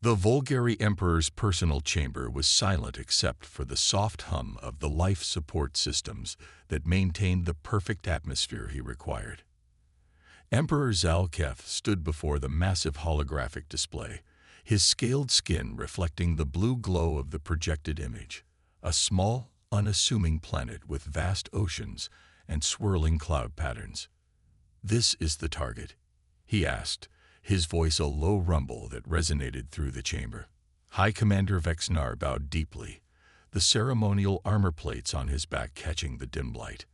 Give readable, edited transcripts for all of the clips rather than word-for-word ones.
The Vulgary Emperor's personal chamber was silent except for the soft hum of the life support systems that maintained the perfect atmosphere he required. Emperor Zalketh stood before the massive holographic display, his scaled skin reflecting the blue glow of the projected image, a small, unassuming planet with vast oceans and swirling cloud patterns. "This is the target?" he asked, his voice a low rumble that resonated through the chamber. High Commander Vexnar bowed deeply, the ceremonial armor plates on his back catching the dim light.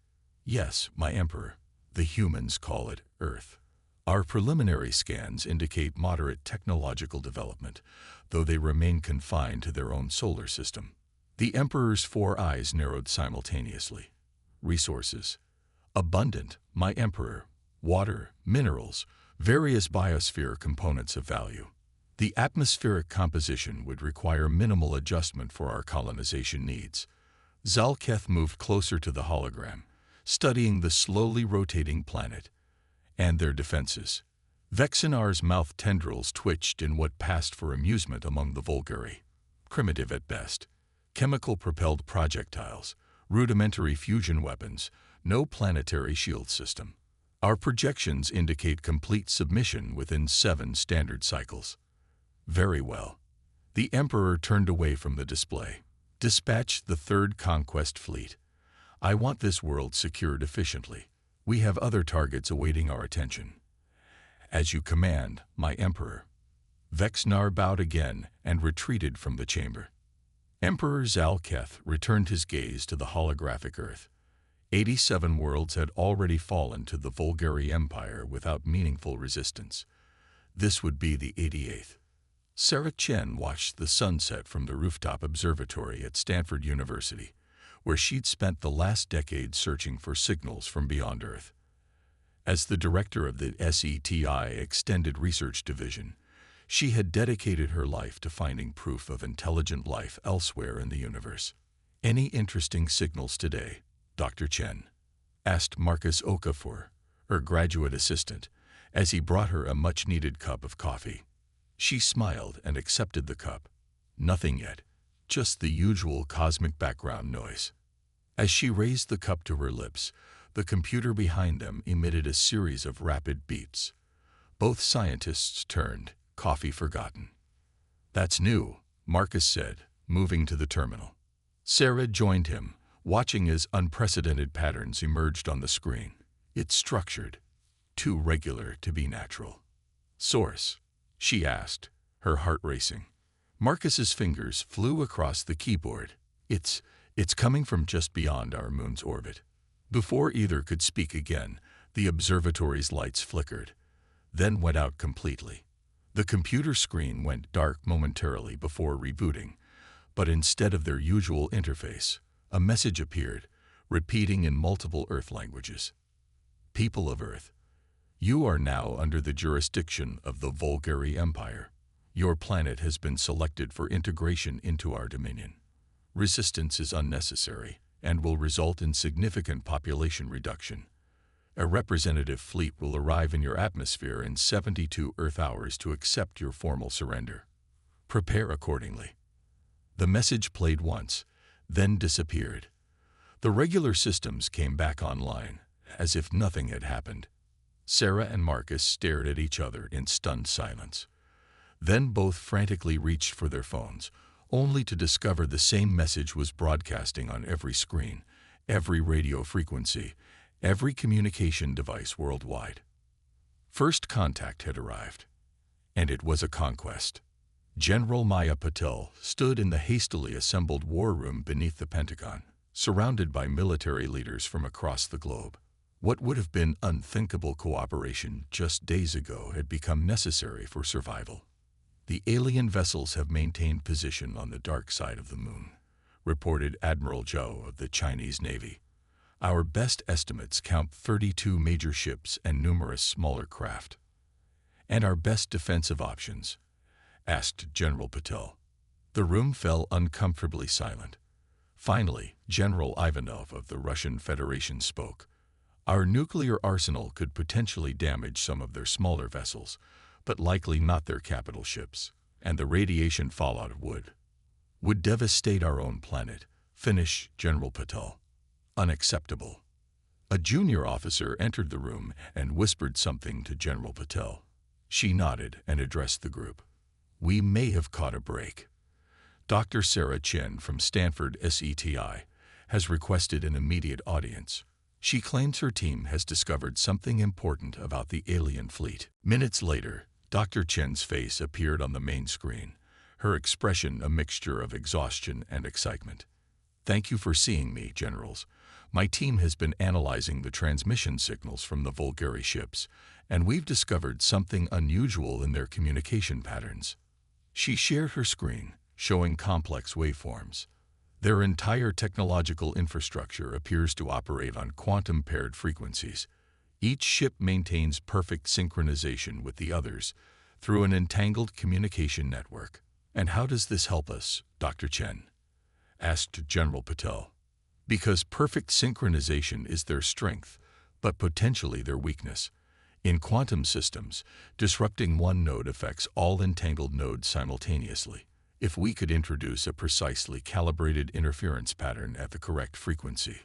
"Yes, my Emperor. The humans call it Earth. Our preliminary scans indicate moderate technological development, though they remain confined to their own solar system." The Emperor's four eyes narrowed simultaneously. "Resources. Abundant, my Emperor. Water, minerals, various biosphere components of value. The atmospheric composition would require minimal adjustment for our colonization needs." Zalketh moved closer to the hologram, studying the slowly rotating planet. "And their defenses." Vexinar's mouth tendrils twitched in what passed for amusement among the Vulgary. "Primitive at best. Chemical-propelled projectiles, rudimentary fusion weapons, no planetary shield system. Our projections indicate complete submission within 7 standard cycles." "Very well." The Emperor turned away from the display. "Dispatch the Third Conquest Fleet. I want this world secured efficiently. We have other targets awaiting our attention." "As you command, my Emperor." Vexnar bowed again and retreated from the chamber. Emperor Zalketh returned his gaze to the holographic Earth. 87 worlds had already fallen to the Vulgary Empire without meaningful resistance. This would be the 88th. Sarah Chen watched the sunset from the rooftop observatory at Stanford University, where she'd spent the last decade searching for signals from beyond Earth. As the director of the SETI Extended Research Division, she had dedicated her life to finding proof of intelligent life elsewhere in the universe. "Any interesting signals today, Dr. Chen?" asked Marcus Okafor, her graduate assistant, as he brought her a much-needed cup of coffee. She smiled and accepted the cup. "Nothing yet, just the usual cosmic background noise." As she raised the cup to her lips, the computer behind them emitted a series of rapid beeps. Both scientists turned, coffee forgotten. "That's new," Marcus said, moving to the terminal. Sarah joined him, watching as unprecedented patterns emerged on the screen. "It's structured, too regular to be natural." "Source?" she asked, her heart racing. Marcus's fingers flew across the keyboard. It's coming from just beyond our moon's orbit." Before either could speak again, the observatory's lights flickered, then went out completely. The computer screen went dark momentarily before rebooting, but instead of their usual interface, a message appeared, repeating in multiple Earth languages. "People of Earth, you are now under the jurisdiction of the Vulgary Empire. Your planet has been selected for integration into our dominion. Resistance is unnecessary and will result in significant population reduction. A representative fleet will arrive in your atmosphere in 72 Earth hours to accept your formal surrender. Prepare accordingly." The message played once, then disappeared. The regular systems came back online, as if nothing had happened. Sarah and Marcus stared at each other in stunned silence. Then both frantically reached for their phones, only to discover the same message was broadcasting on every screen, every radio frequency, every communication device worldwide. First contact had arrived, and it was a conquest. General Maya Patel stood in the hastily assembled war room beneath the Pentagon, surrounded by military leaders from across the globe. What would have been unthinkable cooperation just days ago had become necessary for survival. "The alien vessels have maintained position on the dark side of the moon," reported Admiral Zhou of the Chinese Navy. "Our best estimates count 32 major ships and numerous smaller craft." "And our best defensive options?" asked General Patel. The room fell uncomfortably silent. Finally, General Ivanov of the Russian Federation spoke. "Our nuclear arsenal could potentially damage some of their smaller vessels, but likely not their capital ships. and the radiation fallout would devastate our own planet. Finish, General Patel. Unacceptable. A junior officer entered the room and whispered something to General Patel. She nodded and addressed the group. We may have caught a break. Dr. Sarah Chen from Stanford SETI has requested an immediate audience. She claims her team has discovered something important about the alien fleet. Minutes later, Dr. Chen's face appeared on the main screen, her expression a mixture of exhaustion and excitement. Thank you for seeing me, generals. My team has been analyzing the transmission signals from the Vulgari ships, and we've discovered something unusual in their communication patterns. She shared her screen, showing complex waveforms. Their entire technological infrastructure appears to operate on quantum-paired frequencies. Each ship maintains perfect synchronization with the others through an entangled communication network. And how does this help us, Dr. Chen? Asked General Patel. Because perfect synchronization is their strength, but potentially their weakness. In quantum systems, disrupting one node affects all entangled nodes simultaneously. If we could introduce a precisely calibrated interference pattern at the correct frequency,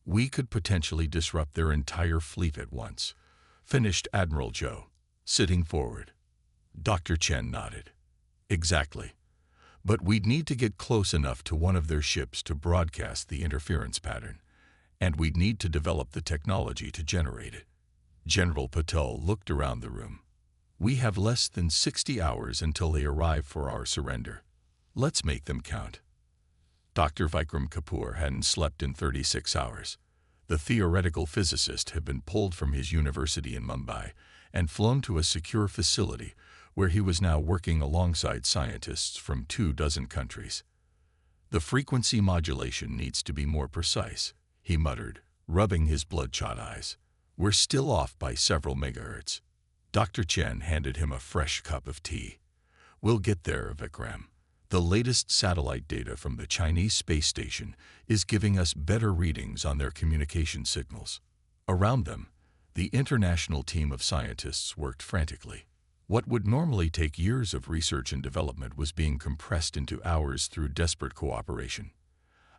we could potentially disrupt their entire fleet at once. Finished Admiral Zhou, sitting forward. Dr. Chen nodded. Exactly. But we'd need to get close enough to one of their ships to broadcast the interference pattern, and we'd need to develop the technology to generate it. General Patel looked around the room. We have less than 60 hours until they arrive for our surrender. Let's make them count. Dr. Vikram Kapoor hadn't slept in 36 hours. The theoretical physicist had been pulled from his university in Mumbai and flown to a secure facility where he was now working alongside scientists from 24 countries. The frequency modulation needs to be more precise, he muttered, rubbing his bloodshot eyes. We're still off by several megahertz. Dr. Chen handed him a fresh cup of tea. We'll get there, Vikram. The latest satellite data from the Chinese space station is giving us better readings on their communication signals. Around them, the international team of scientists worked frantically. What would normally take years of research and development was being compressed into hours through desperate cooperation.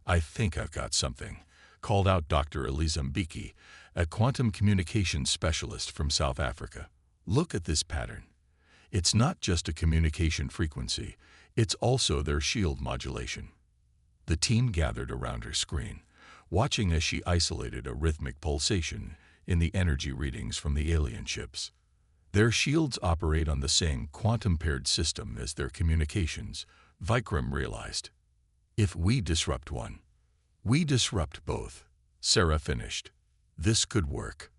I think I've got something, called out Dr. Eliza Mbeki, a quantum communications specialist from South Africa. Look at this pattern. It's not just a communication frequency, it's also their shield modulation. The team gathered around her screen, watching as she isolated a rhythmic pulsation in the energy readings from the alien ships. Their shields operate on the same quantum-paired system as their communications, Vikram realized. If we disrupt one, we disrupt both. Sarah finished. This could work.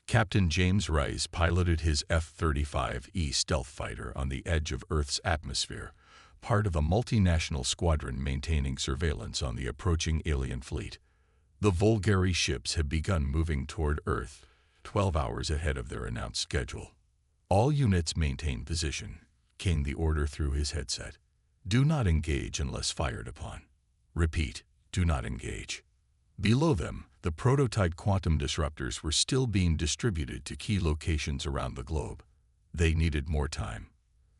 Captain James Rice piloted his F-35E stealth fighter on the edge of Earth's atmosphere, part of a multinational squadron maintaining surveillance on the approaching alien fleet. The Vulgari ships had begun moving toward Earth, 12 hours ahead of their announced schedule. All units maintain position, came the order through his headset. Do not engage unless fired upon. Repeat, do not engage. Below them, the prototype quantum disruptors were still being distributed to key locations around the globe. They needed more time.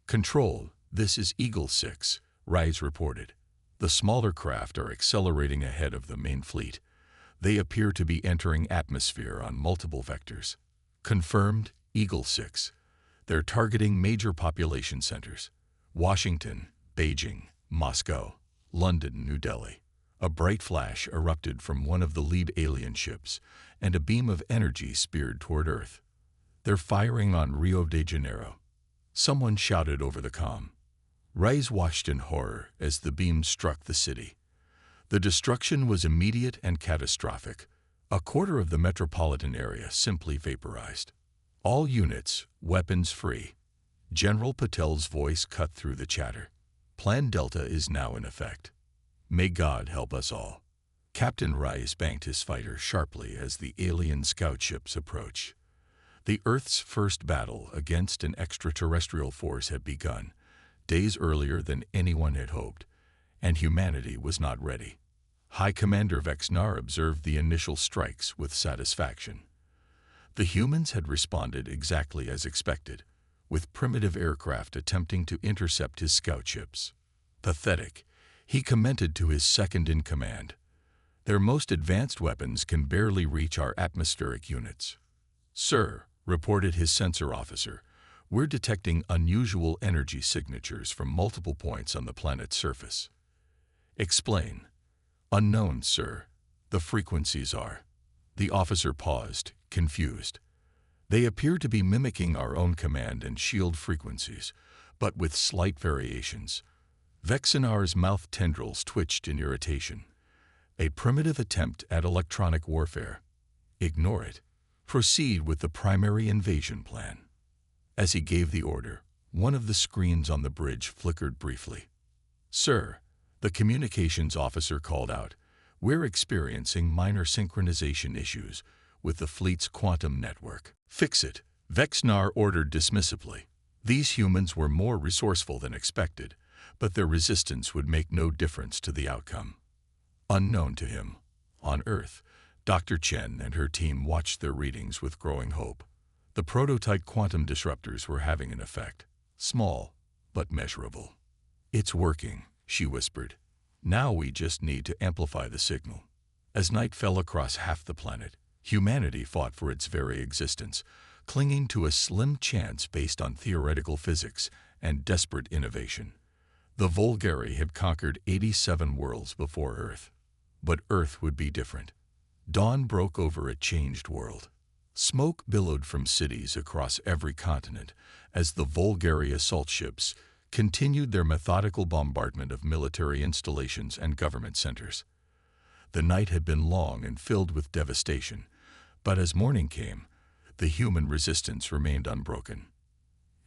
Control, this is Eagle 6, Rise reported. The smaller craft are accelerating ahead of the main fleet. They appear to be entering atmosphere on multiple vectors. Confirmed, Eagle 6. They're targeting major population centers. Washington, Beijing, Moscow, London, New Delhi. A bright flash erupted from one of the lead alien ships, and a beam of energy speared toward Earth. They're firing on Rio de Janeiro. Someone shouted over the comm. Rise watched in horror as the beam struck the city. The destruction was immediate and catastrophic. A quarter of the metropolitan area simply vaporized. All units, weapons free. General Patel's voice cut through the chatter. Plan Delta is now in effect. May God help us all. Captain Rice banked his fighter sharply as the alien scout ships approached. The Earth's first battle against an extraterrestrial force had begun, days earlier than anyone had hoped, and humanity was not ready. High Commander Vexnar observed the initial strikes with satisfaction. The humans had responded exactly as expected, with primitive aircraft attempting to intercept his scout ships. Pathetic, he commented to his second-in-command. Their most advanced weapons can barely reach our atmospheric units. Sir, reported his sensor officer, we're detecting unusual energy signatures from multiple points on the planet's surface. Explain. Unknown, sir. The frequencies are. The officer paused, confused. They appear to be mimicking our own command and shield frequencies, but with slight variations. Vexinar's mouth tendrils twitched in irritation. A primitive attempt at electronic warfare. Ignore it. Proceed with the primary invasion plan. As he gave the order, one of the screens on the bridge flickered briefly. Sir, the communications officer called out, we're experiencing minor synchronization issues with the fleet's quantum network. Fix it, Vexnar ordered dismissively. These humans were more resourceful than expected, but their resistance would make no difference to the outcome. Unknown to him, on Earth, Dr. Chen and her team watched their readings with growing hope. The prototype quantum disruptors were having an effect, small but measurable. It's working, she whispered. Now we just need to amplify the signal. As night fell across half the planet, humanity fought for its very existence, clinging to a slim chance based on theoretical physics and desperate innovation. The Vulgari had conquered 87 worlds before Earth. But Earth would be different. Dawn broke over a changed world. Smoke billowed from cities across every continent as the Vulgari assault ships continued their methodical bombardment of military installations and government centers. The night had been long and filled with devastation, but as morning came, the human resistance remained unbroken.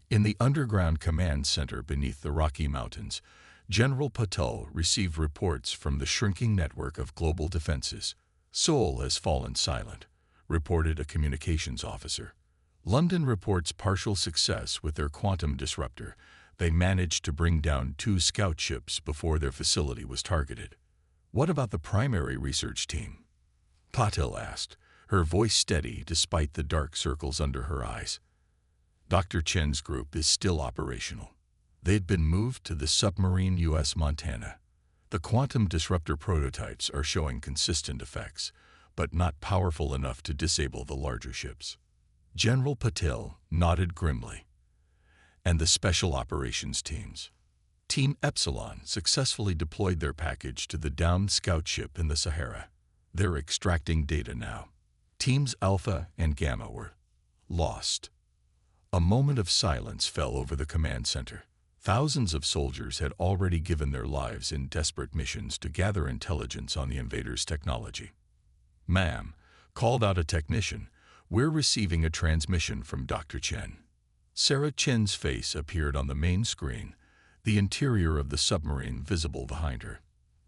In the underground command center beneath the Rocky Mountains, General Patel received reports from the shrinking network of global defenses. Seoul has fallen silent, reported a communications officer. London reports partial success with their quantum disruptor. They managed to bring down 2 scout ships before their facility was targeted. What about the primary research team? Patel asked, her voice steady despite the dark circles under her eyes. Dr. Chen's group is still operational. They'd been moved to the submarine U.S. Montana. The quantum disruptor prototypes are showing consistent effects, but not powerful enough to disable the larger ships. General Patel nodded grimly. And the special operations teams. Team Epsilon successfully deployed their package to the downed scout ship in the Sahara. They're extracting data now. Teams Alpha and Gamma were lost. A moment of silence fell over the command center. Thousands of soldiers had already given their lives in desperate missions to gather intelligence on the invaders' technology. Ma'am, called out a technician, we're receiving a transmission from Dr. Chen. Sarah Chen's face appeared on the main screen, the interior of the submarine visible behind her.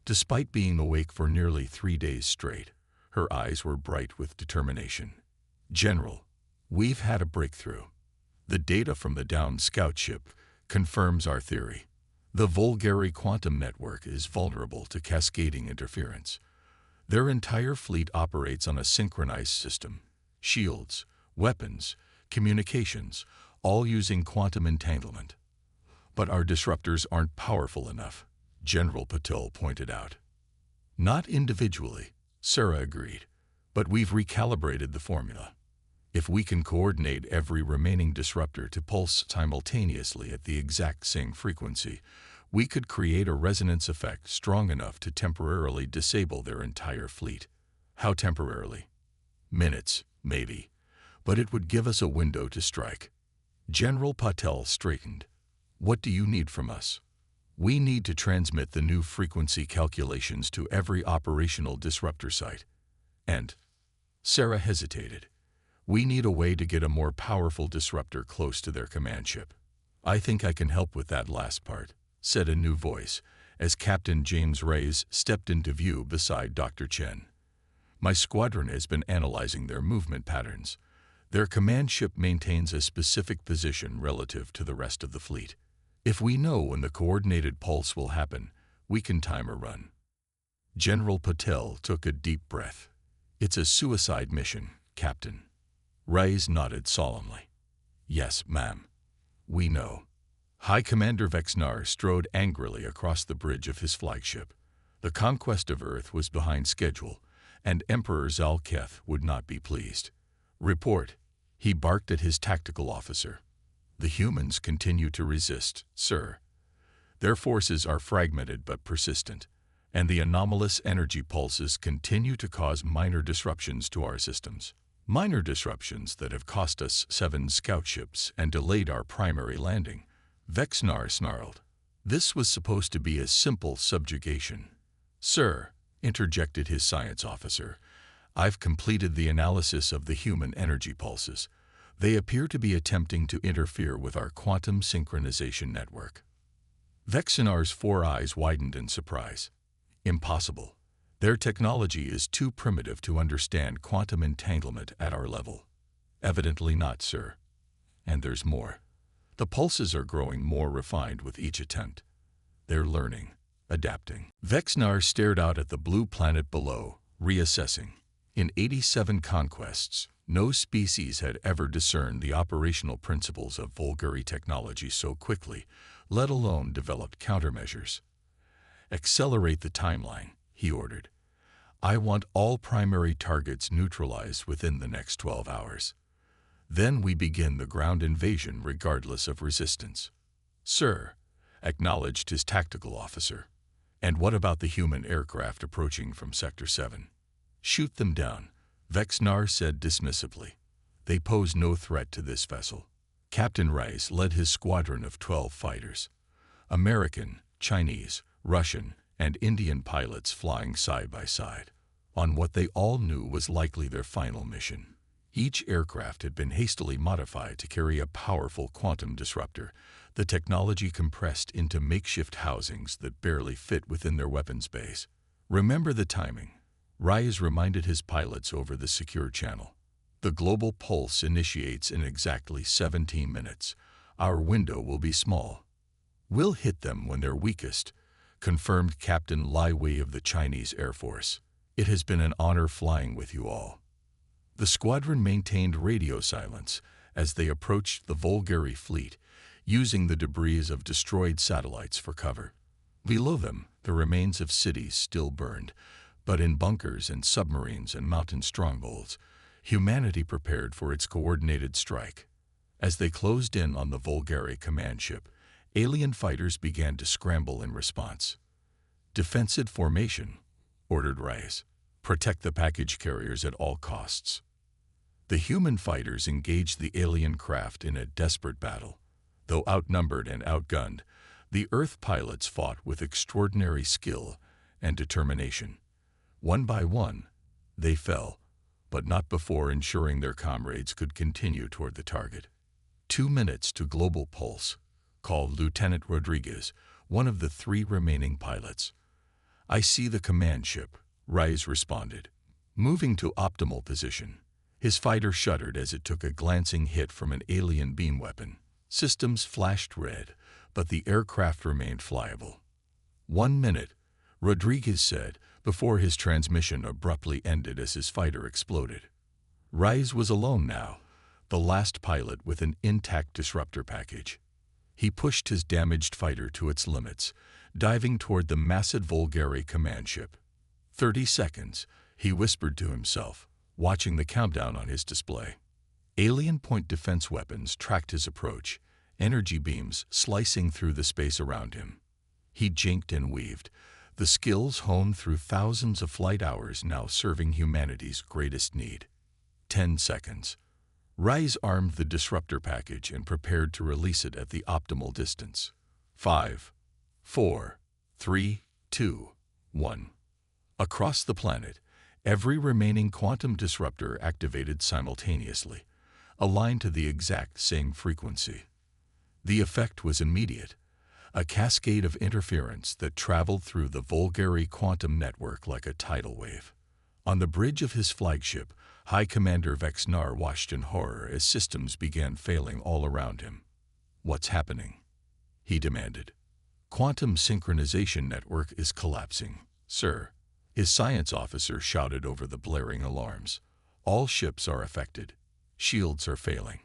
Despite being awake for nearly 3 days straight, her eyes were bright with determination. General, we've had a breakthrough. The data from the downed scout ship confirms our theory. The Vulgari quantum network is vulnerable to cascading interference. Their entire fleet operates on a synchronized system. Shields, weapons, communications, all using quantum entanglement. But our disruptors aren't powerful enough, General Patel pointed out. Not individually, Sarah agreed, but we've recalibrated the formula. If we can coordinate every remaining disruptor to pulse simultaneously at the exact same frequency, we could create a resonance effect strong enough to temporarily disable their entire fleet. How temporarily? Minutes, maybe, but it would give us a window to strike. General Patel straightened. What do you need from us? We need to transmit the new frequency calculations to every operational disruptor site. And Sarah hesitated. We need a way to get a more powerful disruptor close to their command ship. I think I can help with that last part, said a new voice, as Captain James Reyes stepped into view beside Dr. Chen. My squadron has been analyzing their movement patterns. Their command ship maintains a specific position relative to the rest of the fleet. If we know when the coordinated pulse will happen, we can time a run. General Patel took a deep breath. It's a suicide mission, Captain. Reyes nodded solemnly. Yes, ma'am. We know. High Commander Vexnar strode angrily across the bridge of his flagship. The conquest of Earth was behind schedule, and Emperor Zalketh would not be pleased. Report, he barked at his tactical officer. The humans continue to resist, sir. Their forces are fragmented but persistent, and the anomalous energy pulses continue to cause minor disruptions to our systems. Minor disruptions that have cost us 7 scout ships and delayed our primary landing. Vexnar snarled. This was supposed to be a simple subjugation. Sir, interjected his science officer, I've completed the analysis of the human energy pulses. They appear to be attempting to interfere with our quantum synchronization network. Vexnar's 4 eyes widened in surprise. Impossible. Their technology is too primitive to understand quantum entanglement at our level. Evidently not, sir. And there's more. The pulses are growing more refined with each attempt. They're learning, adapting. Vexnar stared out at the blue planet below, reassessing. In 87 conquests, no species had ever discerned the operational principles of Vulgari technology so quickly, let alone developed countermeasures. Accelerate the timeline, he ordered. I want all primary targets neutralized within the next 12 hours. Then we begin the ground invasion regardless of resistance. Sir, acknowledged his tactical officer. And what about the human aircraft approaching from Sector 7? Shoot them down, Vexnar said dismissively. They pose no threat to this vessel. Captain Rice led his squadron of 12 fighters. American, Chinese, Russian, and Indian pilots flying side by side, on what they all knew was likely their final mission. Each aircraft had been hastily modified to carry a powerful quantum disruptor, the technology compressed into makeshift housings that barely fit within their weapons base. Remember the timing. Rise reminded his pilots over the secure channel. The global pulse initiates in exactly 17 minutes. Our window will be small. We'll hit them when they're weakest, confirmed Captain Lai Wei of the Chinese Air Force. It has been an honor flying with you all. The squadron maintained radio silence as they approached the Vulgari fleet, using the debris of destroyed satellites for cover. Below them, the remains of cities still burned, but in bunkers and submarines and mountain strongholds, humanity prepared for its coordinated strike. As they closed in on the Vulgari command ship, alien fighters began to scramble in response. Defensive formation, ordered Rice. Protect the package carriers at all costs. The human fighters engaged the alien craft in a desperate battle. Though outnumbered and outgunned, the Earth pilots fought with extraordinary skill and determination. One by one, they fell, but not before ensuring their comrades could continue toward the target. 2 minutes to global pulse, called Lieutenant Rodriguez, one of the 3 remaining pilots. I see the command ship, Rice responded. Moving to optimal position, his fighter shuddered as it took a glancing hit from an alien beam weapon. Systems flashed red, but the aircraft remained flyable. 1 minute, Rodriguez said, before his transmission abruptly ended as his fighter exploded. Rice was alone now, the last pilot with an intact disruptor package. He pushed his damaged fighter to its limits, diving toward the massive Vulgari command ship. 30 seconds, he whispered to himself, watching the countdown on his display. Alien point defense weapons tracked his approach, energy beams slicing through the space around him. He jinked and weaved, the skills honed through thousands of flight hours now serving humanity's greatest need. 10 seconds. Rice armed the disruptor package and prepared to release it at the optimal distance. 5, 4, 3, 2, 1. Across the planet, every remaining quantum disruptor activated simultaneously, aligned to the exact same frequency. The effect was immediate, a cascade of interference that traveled through the Vulgari quantum network like a tidal wave. On the bridge of his flagship, High Commander Vexnar watched in horror as systems began failing all around him. What's happening? He demanded. Quantum synchronization network is collapsing, sir. His science officer shouted over the blaring alarms. All ships are affected. Shields are failing.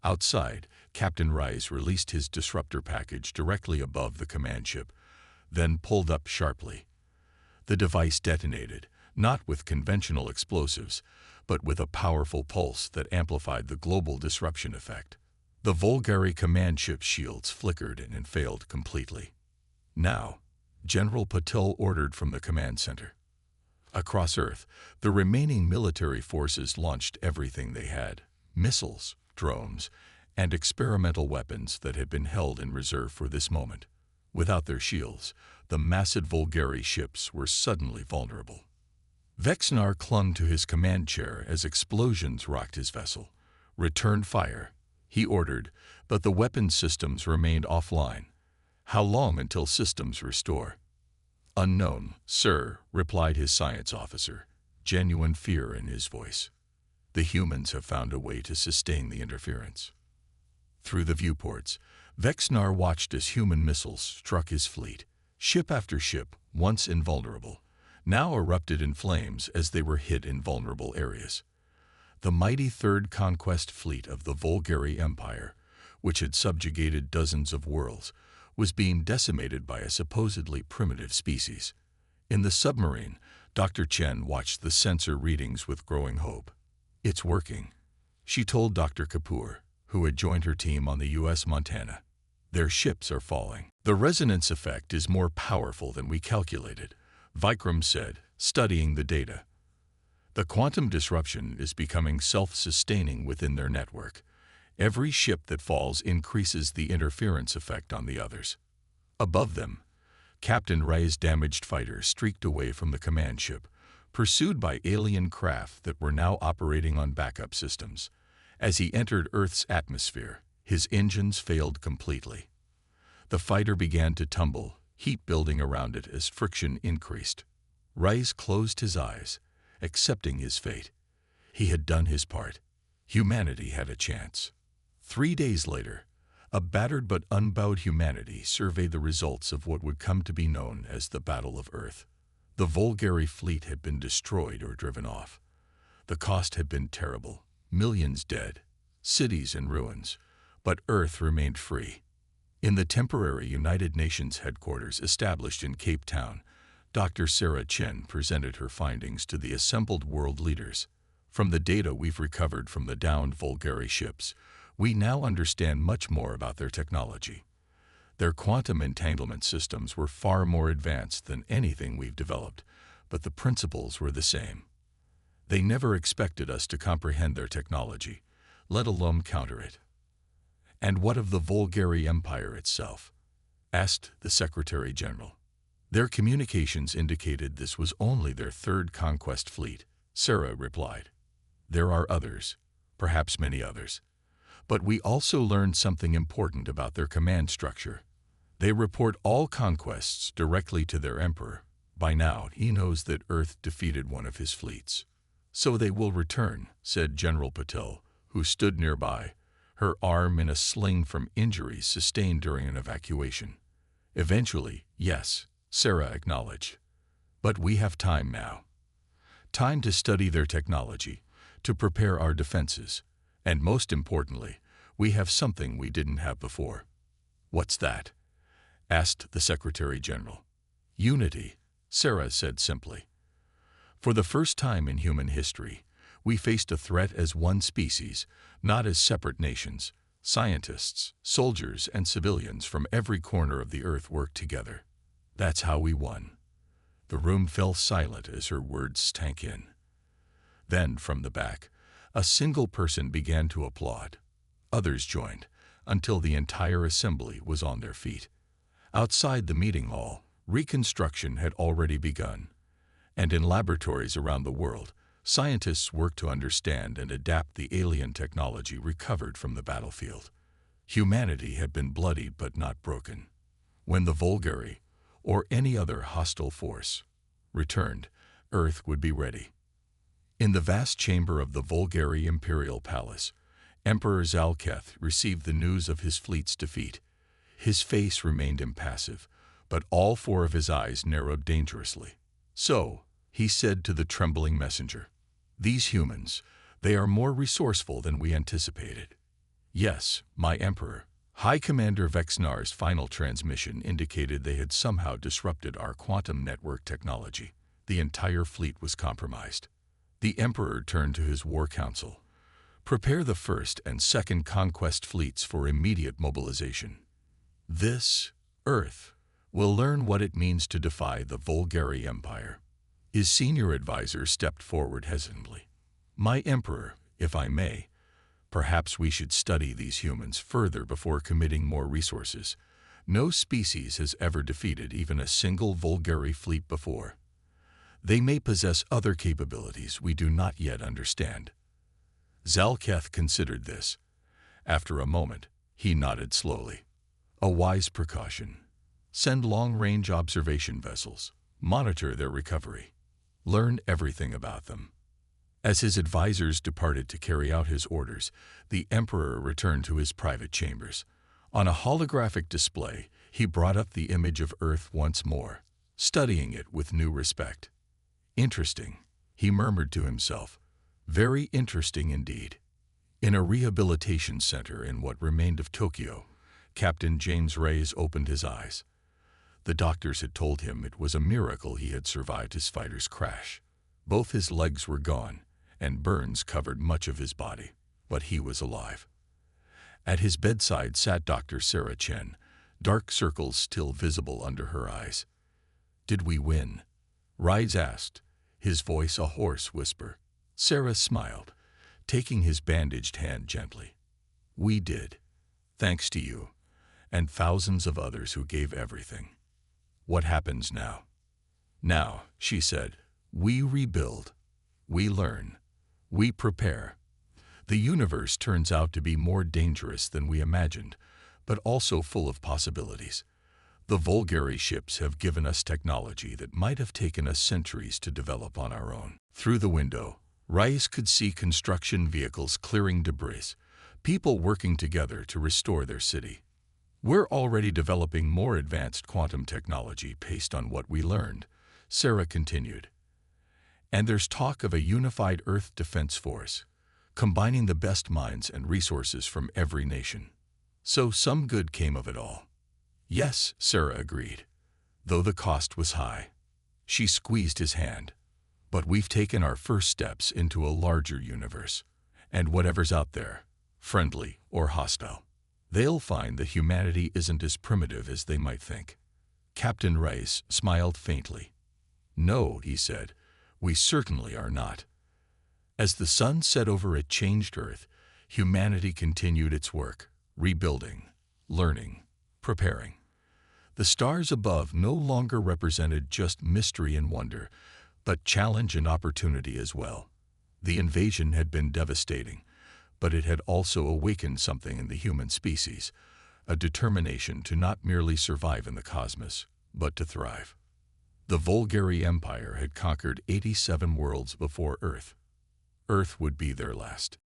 Outside, Captain Rice released his disruptor package directly above the command ship, then pulled up sharply. The device detonated, not with conventional explosives, but with a powerful pulse that amplified the global disruption effect. The Volgari command ship shields flickered and failed completely. Now, General Patel ordered from the command center. Across Earth, the remaining military forces launched everything they had: missiles, drones, and experimental weapons that had been held in reserve for this moment. Without their shields, the massive Volgari ships were suddenly vulnerable. Vexnar clung to his command chair as explosions rocked his vessel. "Return fire," he ordered, but the weapon systems remained offline. "How long until systems restore?" "Unknown, sir," replied his science officer, genuine fear in his voice. "The humans have found a way to sustain the interference." Through the viewports, Vexnar watched as human missiles struck his fleet. Ship after ship, once invulnerable, now erupted in flames as they were hit in vulnerable areas. The mighty Third Conquest Fleet of the Volgari Empire, which had subjugated dozens of worlds, was being decimated by a supposedly primitive species. In the submarine, Dr. Chen watched the sensor readings with growing hope. "It's working," she told Dr. Kapoor, who had joined her team on the U.S. Montana. "Their ships are falling." "The resonance effect is more powerful than we calculated," Vikram said, studying the data. "The quantum disruption is becoming self-sustaining within their network. Every ship that falls increases the interference effect on the others." Above them, Captain Ray's damaged fighter streaked away from the command ship, pursued by alien craft that were now operating on backup systems. As he entered Earth's atmosphere, his engines failed completely. The fighter began to tumble, heat building around it as friction increased. Rice closed his eyes, accepting his fate. He had done his part. Humanity had a chance. 3 days later, a battered but unbowed humanity surveyed the results of what would come to be known as the Battle of Earth. The Volgari fleet had been destroyed or driven off. The cost had been terrible: millions dead, cities in ruins, but Earth remained free. In the temporary United Nations headquarters established in Cape Town, Dr. Sarah Chen presented her findings to the assembled world leaders. "From the data we've recovered from the downed Volgari ships, we now understand much more about their technology. Their quantum entanglement systems were far more advanced than anything we've developed, but the principles were the same. They never expected us to comprehend their technology, let alone counter it." "And what of the Volgari Empire itself?" asked the Secretary General. "Their communications indicated this was only their Third Conquest Fleet," Sarah replied. "There are others, perhaps many others. But we also learned something important about their command structure. They report all conquests directly to their emperor. By now, he knows that Earth defeated one of his fleets. So they will return," said General Patel, who stood nearby, her arm in a sling from injuries sustained during an evacuation. "Eventually, yes," Sarah acknowledged. "But we have time now. Time to study their technology, to prepare our defenses, and most importantly, we have something we didn't have before." "What's that?" asked the Secretary General. "Unity," Sarah said simply. "For the first time in human history, we faced a threat as one species, not as separate nations. Scientists, soldiers, and civilians from every corner of the Earth worked together. That's how we won." The room fell silent as her words sank in. Then, from the back, a single person began to applaud. Others joined, until the entire assembly was on their feet. Outside the meeting hall, reconstruction had already begun, and in laboratories around the world, scientists worked to understand and adapt the alien technology recovered from the battlefield. Humanity had been bloodied but not broken. When the Volgari, or any other hostile force, returned, Earth would be ready. In the vast chamber of the Volgari Imperial Palace, Emperor Zalketh received the news of his fleet's defeat. His face remained impassive, but all 4 of his eyes narrowed dangerously. "So," he said to the trembling messenger, "these humans, they are more resourceful than we anticipated. Yes, my Emperor. High Commander Vexnar's final transmission indicated they had somehow disrupted our quantum network technology. The entire fleet was compromised. The Emperor turned to his war council. Prepare the first and second conquest fleets for immediate mobilization. This, Earth, will learn what it means to defy the Volgari Empire. His senior advisor stepped forward hesitantly. My Emperor, if I may, perhaps we should study these humans further before committing more resources. No species has ever defeated even a single Volgari fleet before. They may possess other capabilities we do not yet understand. Zalketh considered this. After a moment, he nodded slowly. A wise precaution. Send long-range observation vessels. Monitor their recovery. Learn everything about them. As his advisors departed to carry out his orders, the Emperor returned to his private chambers. On a holographic display, he brought up the image of Earth once more, studying it with new respect. Interesting, he murmured to himself. Very interesting indeed. In a rehabilitation center in what remained of Tokyo, Captain James Reyes opened his eyes. The doctors had told him it was a miracle he had survived his fighter's crash. Both his legs were gone, and burns covered much of his body, but he was alive. At his bedside sat Dr. Sarah Chen, dark circles still visible under her eyes. Did we win? Reyes asked, his voice a hoarse whisper. Sarah smiled, taking his bandaged hand gently. We did, thanks to you, and thousands of others who gave everything. What happens now? Now, she said, we rebuild, we learn, we prepare. The universe turns out to be more dangerous than we imagined, but also full of possibilities. The Volgari ships have given us technology that might have taken us centuries to develop on our own. Through the window, Reyes could see construction vehicles clearing debris, people working together to restore their city. We're already developing more advanced quantum technology based on what we learned, Sarah continued. And there's talk of a unified Earth Defense Force, combining the best minds and resources from every nation. So some good came of it all. Yes, Sarah agreed, though the cost was high. She squeezed his hand. But we've taken our first steps into a larger universe, and whatever's out there, friendly or hostile, they'll find that humanity isn't as primitive as they might think. Captain Reyes smiled faintly. No, he said, we certainly are not. As the sun set over a changed Earth, humanity continued its work, rebuilding, learning, preparing. The stars above no longer represented just mystery and wonder, but challenge and opportunity as well. The invasion had been devastating, but it had also awakened something in the human species, a determination to not merely survive in the cosmos, but to thrive. The Volgari Empire had conquered 87 worlds before Earth. Earth would be their last.